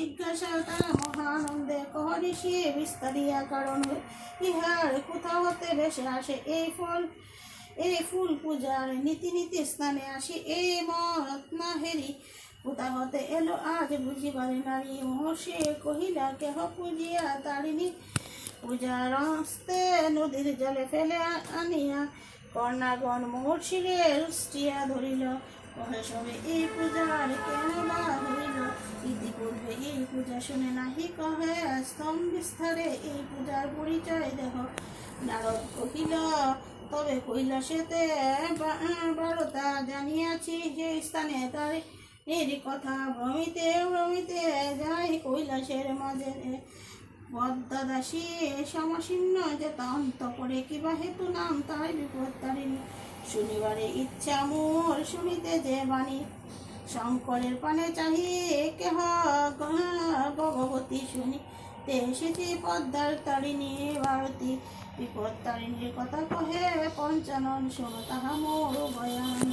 জিজ্ঞাসা তারা মহানন্দে কহরিষি বিস্তারিয়া কারণ ইহার কোথা হতে ভেসে আসে এই ফুল পূজার নীতি স্নানে আসি এই মত না হেরি কোথা হতে এলো আজ বুঝিবারে নারী মহর্ষি কহিলা কেহ পূজিয়া তারিণী পূজার হস্তে নদীর জলে ফেলে আনিয়া কর্ণাগণ মহর্ষিরে রুষ্টিয়া ধরিল কহে সবে এই পূজার কেন বা হইল ইতিপূর্বে এই পূজা শুনে নাহি কহে স্তম বিস্তারে এই পূজার পরিচয় দেহ নারদ কহিল তবে কৈলাসেতে বারতা জানিয়াছি যে স্থানে তার এর কথা ভ্রমিতে যাই কৈলাসের মাঝে পদ্মাদাসী সমাসীর্ণ যে অন্ত করে কিবা হেতু নাম তার বিপদ তারিণী শুনিবারে ইচ্ছা মোর শুনিতে যে বাণী শঙ্করের পানে চাহি কেহ ভগবতী শুনিতে এসেছি পদ্মার তারিণী ভারতী বিপদ তারিণীর কথা কহে পঞ্চানন শোনো তাহা মোর বয়ান